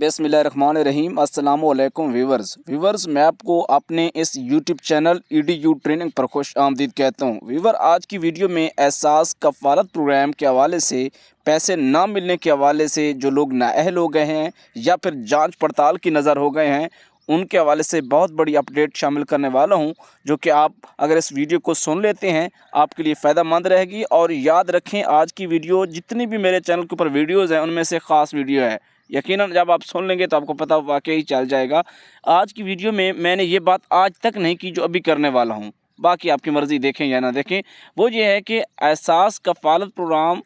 बिस्मिल्लाहिर्रहमानिर्रहीम। अस्सलाम वालेकुम व्यूवर्स, मैं आपको अपने इस यूट्यूब चैनल EDU ट्रेनिंग पर खुश आमदीद कहता हूँ। व्यूवर, आज की वीडियो में एहसास कफ़ालत प्रोग्राम के हवाले से, पैसे ना मिलने के हवाले से जो लोग नाअहल हो गए हैं या फिर जांच पड़ताल की नज़र हो गए हैं, उनके हवाले से बहुत बड़ी अपडेट शामिल करने वाला हूं, जो कि आप अगर इस वीडियो को सुन लेते हैं आपके लिए फ़ायदा मंद रहेगी। और याद रखें, आज की वीडियो जितनी भी मेरे चैनल के ऊपर वीडियोज़ हैं उनमें से ख़ास वीडियो है। यकीनन जब आप सुन लेंगे तो आपको पता वाकई चल जाएगा। आज की वीडियो में मैंने ये बात आज तक नहीं की जो अभी करने वाला हूँ, बाकी आपकी मर्ज़ी, देखें या ना देखें। वो ये है कि एहसास कफ़ालत प्रोग्राम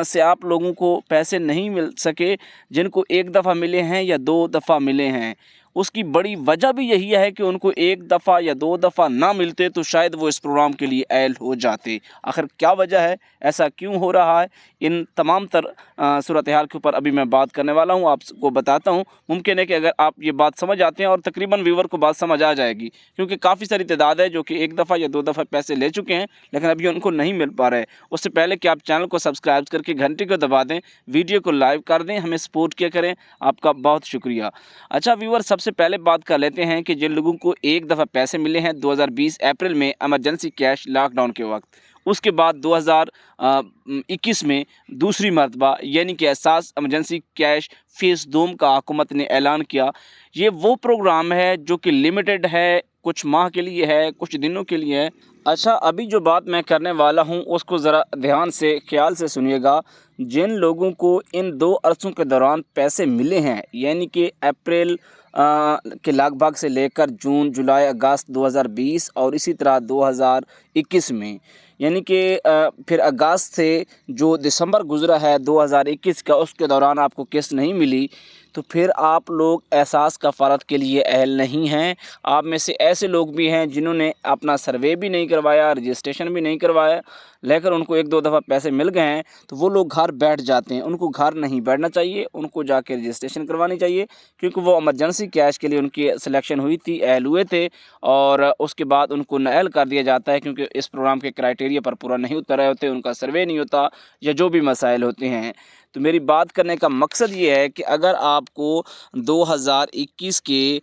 से आप लोगों को पैसे नहीं मिल सके, जिनको एक दफ़ा मिले हैं या 2 दफ़ा मिले हैं। उसकी बड़ी वजह भी यही है कि उनको एक दफ़ा या 2 दफ़ा ना मिलते तो शायद वो इस प्रोग्राम के लिए अहल हो जाते। आखिर क्या वजह है, ऐसा क्यों हो रहा है, इन तमाम सूरत हाल के ऊपर अभी मैं बात करने वाला हूँ, आपको बताता हूँ। मुमकिन है कि अगर आप ये बात समझ आते हैं, और तकरीबन व्यूवर को बात समझ आ जाएगी, क्योंकि काफ़ी सारी तादाद है जो कि एक दफ़ा या 2 दफ़ा पैसे ले चुके हैं लेकिन अभी उनको नहीं मिल पा रहे। उससे पहले कि आप चैनल को सब्सक्राइब करके घंटी को दबा दें, वीडियो को लाइव कर दें, हमें सपोर्ट किया करें, आपका बहुत शुक्रिया। अच्छा व्यूवर, सबसे पहले बात कर लेते हैं कि जिन लोगों को एक दफ़ा पैसे मिले हैं 2020 अप्रैल में एमरजेंसी कैश लॉकडाउन के वक्त, उसके बाद 2021 में दूसरी मरतबा यानी कि एहसास एमरजेंसी कैश फ़ेज़ 2 का हुकूमत ने ऐलान किया। ये वो प्रोग्राम है जो कि लिमिटेड है, कुछ माह के लिए है, कुछ दिनों के लिए है। अच्छा, अभी जो बात मैं करने वाला हूँ उसको ज़रा ध्यान से, ख्याल से सुनिएगा। जिन लोगों को इन 2 अरसों के दौरान पैसे मिले हैं, यानी कि अप्रैल के लगभग से लेकर जून, जुलाई, अगस्त 2020 और इसी तरह 2021 में, यानी कि फिर अगस्त से जो दिसंबर गुज़रा है 2021 का, उसके दौरान आपको किस्त नहीं मिली, तो फिर आप लोग एहसास कफ़ालत के लिए अहल नहीं हैं। आप में से ऐसे लोग भी हैं जिन्होंने अपना सर्वे भी नहीं करवाया, रजिस्ट्रेशन भी नहीं करवाया, लेकिन उनको 1-2 दफ़ा पैसे मिल गए हैं, तो वो लोग घर बैठ जाते हैं। उनको घर नहीं बैठना चाहिए, उनको जाके रजिस्ट्रेशन करवानी चाहिए, क्योंकि वो इमरजेंसी कैश के लिए उनकी सिलेक्शन हुई थी, अहल हुए थे, और उसके बाद उनको नाअहल कर दिया जाता है क्योंकि इस प्रोग्राम के क्राइटेरिया पर पूरा नहीं उतर रहे होते, उनका सर्वे नहीं होता या जो भी मसाइल होते हैं। तो मेरी बात करने का मकसद ये है कि अगर आपको 2021 के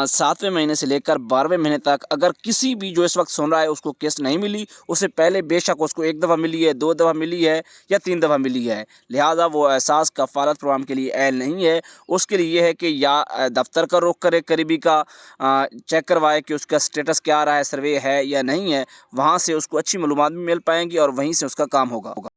7वें महीने से लेकर 12वें महीने तक अगर किसी भी जो इस वक्त सुन रहा है उसको किस्त नहीं मिली, उससे पहले बेशक उसको 1 दफ़ा मिली है, 2 दफ़ा मिली है या 3 दफ़ा मिली है, लिहाजा वो एहसास कफ़ालत प्रोग्राम के लिए अहल नहीं है। उसके लिए ये है कि या दफ्तर का रुख करे, करीबी का चेक करवाए कि उसका स्टेटस क्या आ रहा है, सर्वे है या नहीं है, वहाँ से उसको अच्छी मालूमात भी मिल पाएंगी और वहीं से उसका काम होगा।